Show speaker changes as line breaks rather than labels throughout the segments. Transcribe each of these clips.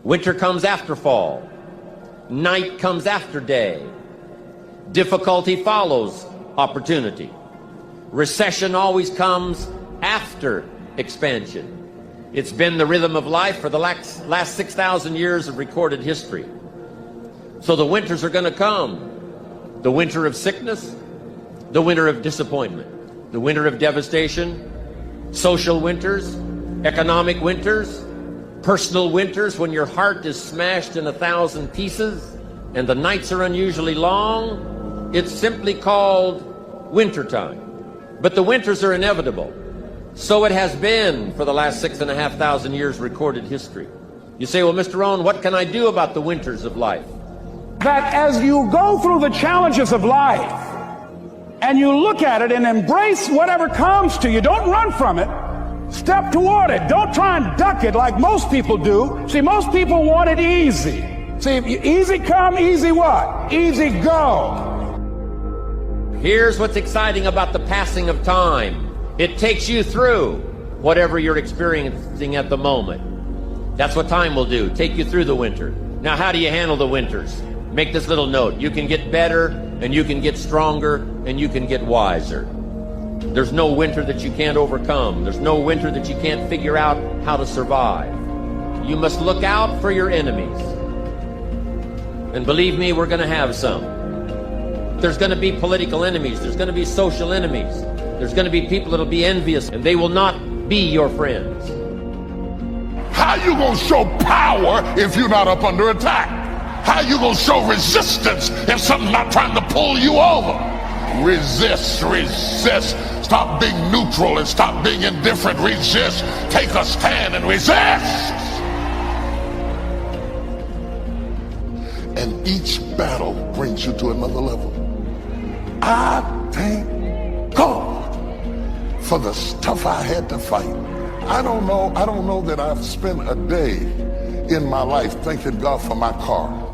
Winter comes after fall. Night comes after day. Difficulty follows opportunity. Recession always comes after expansion. It's been the rhythm of life for the last 6,000 years of recorded history. So the winters are going to come. The winter of sickness, the winter of disappointment, the winter of devastation, social winters, economic winters, personal winters when your heart is smashed in 1,000 pieces and the nights are unusually long. It's simply called wintertime. But the winters are inevitable. So it has been for the last 6,500 years recorded history. You say, well, Mr. Rohn, what can I do about the winters of life?
That as you go through the challenges of life and you look at it and embrace whatever comes to you, don't run from it. Step toward it. Don't try and duck it like most people do. See, most people want it easy. See, easy come, easy what? Easy go.
Here's what's exciting about the passing of time. It takes you through whatever you're experiencing at the moment. That's what time will do, take you through the winter. Now, how do you handle the winters? Make this little note. You can get better, and you can get stronger, and you can get wiser. There's no winter that you can't overcome. There's no winter that you can't figure out how to survive. You must look out for your enemies. And believe me, we're going to have some. There's going to be political enemies. There's going to be social enemies. There's going to be people that'll be envious, and they will not be your friends.
How you going to show power if you're not up under attack? How you going to show resistance if something's not trying to pull you over? Resist, resist. Stop being neutral and stop being indifferent. Resist. Take a stand and resist. And each battle brings you to another level. I thank God for the stuff I had to fight. I don't know that I've spent a day in my life thanking God for my car.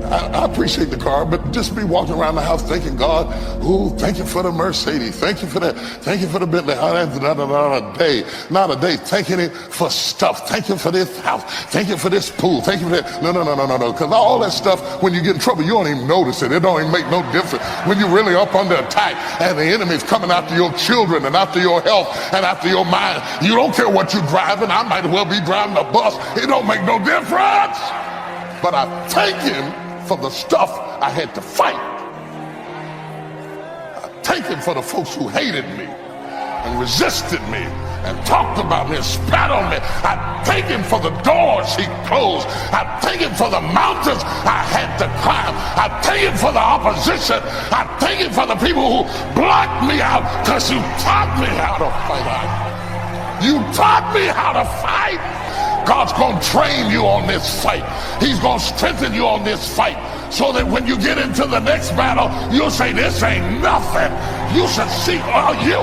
I appreciate the car, but just be walking around the house thanking God, ooh, thank you for the Mercedes, thank you for that, thank you for the Bentley. Not a day, thanking it for stuff. Thank you for this house, thank you for this pool, thank you for that. No, because all that stuff, when you get in trouble, you don't even notice it. It don't even make no difference. When you're really up under attack and the enemy's coming after your children and after your health and after your mind, you don't care what you're driving. I might as well be driving a bus. It don't make no difference. But I thank him for the stuff I had to fight. I thank him for the folks who hated me and resisted me and talked about me and spat on me. I thank him for the doors he closed. I thank him for the mountains I had to climb. I thank him for the opposition. I thank him for the people who blocked me out, because you taught me how to fight. You taught me how to fight. God's going to train you on this fight. He's going to strengthen you on this fight so that when you get into the next battle, you'll say, this ain't nothing. You should see, oh, you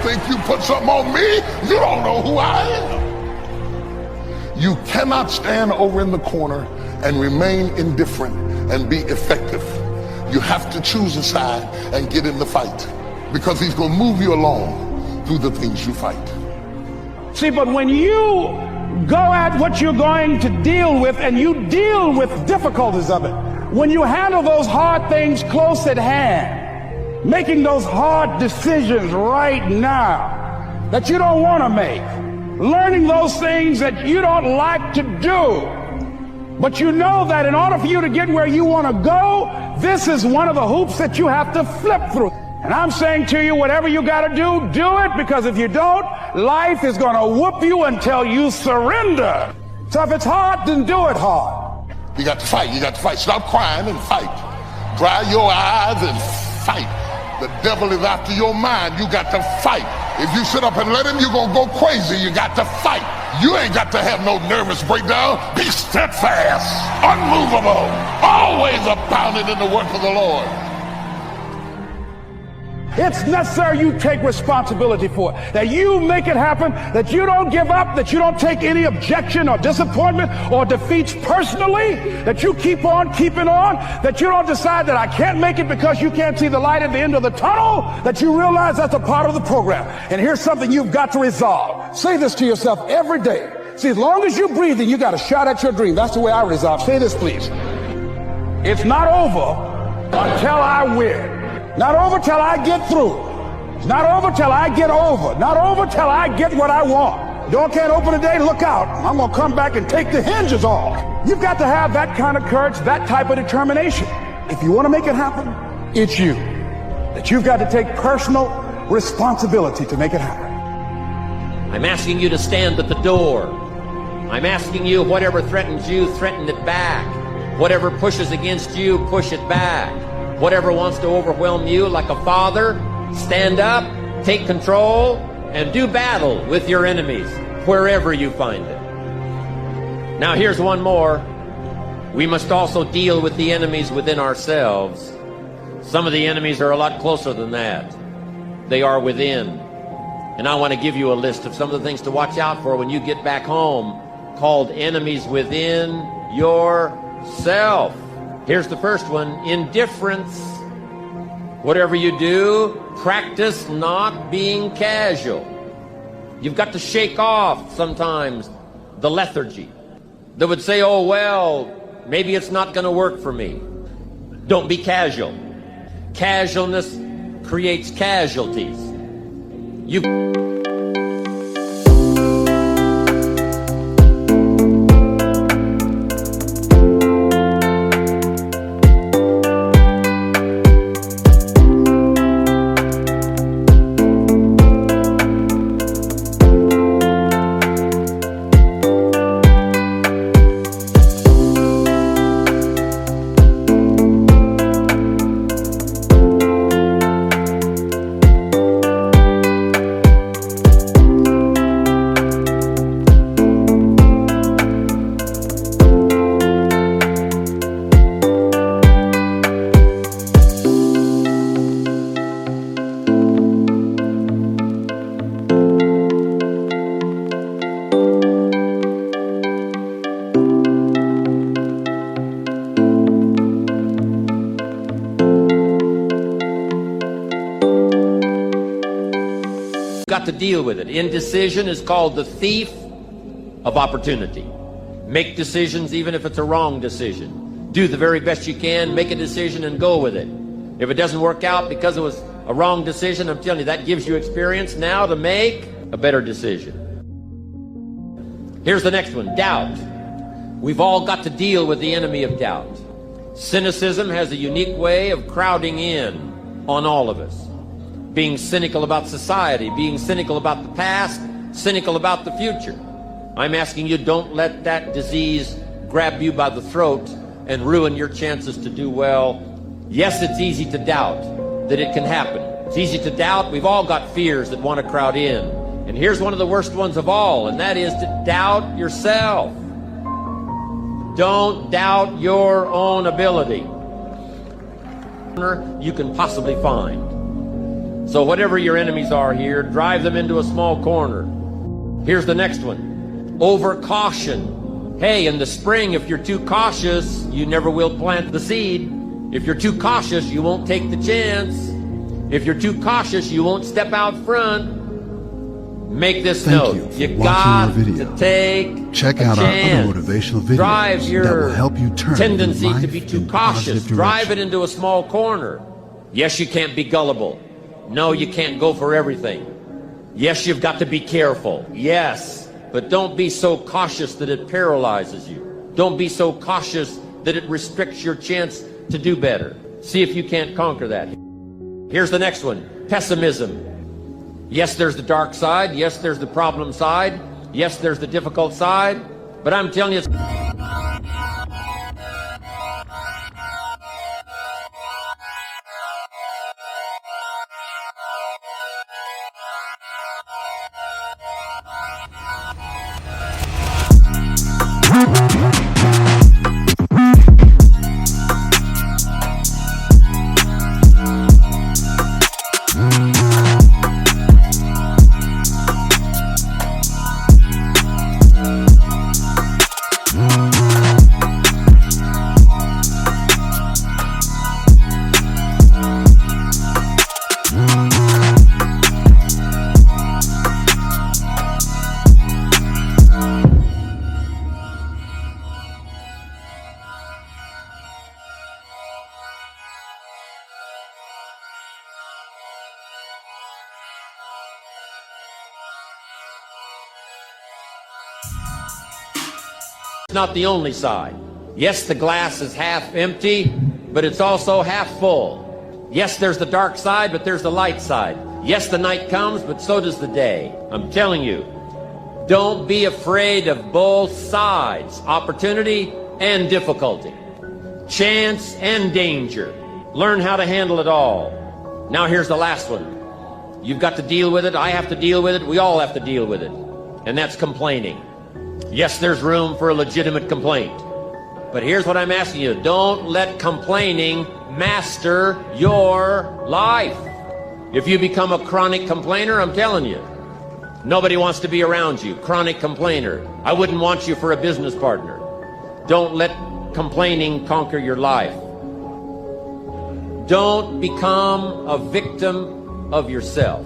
think you put something on me? You don't know who I am. You cannot stand over in the corner and remain indifferent and be effective. You have to choose a side and get in the fight, because he's going to move you along through the things you fight.
See, but when you go at what you're going to deal with and you deal with difficulties of it, when you handle those hard things close at hand, making those hard decisions right now that you don't want to make, learning those things that you don't like to do, but you know that in order for you to get where you want to go, this is one of the hoops that you have to flip through. And I'm saying to you, whatever you got to do it, because if you don't, life is going to whoop you until you surrender. So if it's hard, then do it hard.
You got to fight. You got to fight. Stop crying and fight. Dry your eyes and fight. The devil is after your mind. You got to fight. If you sit up and let him, you're going to go crazy. You got to fight. You ain't got to have no nervous breakdown. Be steadfast, unmovable, always abounding in the work of the Lord.
It's necessary you take responsibility for it, that you make it happen, that you don't give up, that you don't take any objection or disappointment or defeats personally, that you keep on keeping on, that you don't decide that I can't make it because you can't see the light at the end of the tunnel, that you realize that's a part of the program. And here's something you've got to resolve. Say this to yourself every day. See, as long as you're breathing, you got a shot at your dream. That's the way I resolve. Say this, please. It's not over until I win. Not over till I get through. It's not over till I get over. Not over till I get what I want. Door can't open today, look out. I'm going to come back and take the hinges off. You've got to have that kind of courage, that type of determination. If you want to make it happen, it's you. That you've got to take personal responsibility to make it happen.
I'm asking you to stand at the door. I'm asking you, whatever threatens you, threaten it back. Whatever pushes against you, push it back. Whatever wants to overwhelm you like a father, stand up, take control, and do battle with your enemies wherever you find them. Now here's one more. We must also deal with the enemies within ourselves. Some of the enemies are a lot closer than that. They are within. And I want to give you a list of some of the things to watch out for when you get back home, called enemies within yourself. Here's the first one: indifference. Whatever you do, practice not being casual. You've got to shake off sometimes the lethargy that would say, oh, well, maybe it's not going to work for me. Don't be casual. Casualness creates casualties. Got to deal with it. Indecision is called the thief of opportunity. Make decisions even if it's a wrong decision. Do the very best you can, make a decision and go with it. If it doesn't work out because it was a wrong decision, I'm telling you, that gives you experience now to make a better decision. Here's the next one: doubt. We've all got to deal with the enemy of doubt. Cynicism has a unique way of crowding in on all of us. Being cynical about society, being cynical about the past, cynical about the future. I'm asking you, don't let that disease grab you by the throat and ruin your chances to do well. Yes, it's easy to doubt that it can happen. It's easy to doubt. We've all got fears that want to crowd in. And here's one of the worst ones of all, and that is to doubt yourself. Don't doubt your own ability. You can possibly find. So whatever your enemies are here, drive them into a small corner. Here's the next one: over caution. Hey, in the spring, if you're too cautious, you never will plant the seed. If you're too cautious, you won't take the chance. If you're too cautious, you won't step out front. Make this note. You got to take
Check
a
out
chance.
our other motivational videos
Drive your
that will help you turn
tendency
your
to
life
be too
in a
cautious.
positive
Drive
direction.
it into a small corner. Yes, you can't be gullible. No, you can't go for everything. Yes, you've got to be careful. Yes, but don't be so cautious that it paralyzes you. Don't be so cautious that it restricts your chance to do better. See if you can't conquer that. Here's the next one: pessimism. Yes, there's the dark side. Yes, there's the problem side. Yes, there's the difficult side. But I'm telling you, not the only side. Yes, the glass is half empty, but it's also half full. Yes, there's the dark side, but there's the light side. Yes, the night comes, but so does the day. I'm telling you, don't be afraid of both sides, opportunity and difficulty, chance and danger. Learn how to handle it all. Now here's the last one. You've got to deal with it. I have to deal with it. We all have to deal with it. And that's complaining. Yes, there's room for a legitimate complaint. But here's what I'm asking you. Don't let complaining master your life. If you become a chronic complainer, I'm telling you, nobody wants to be around you. Chronic complainer. I wouldn't want you for a business partner. Don't let complaining conquer your life. Don't become a victim of yourself.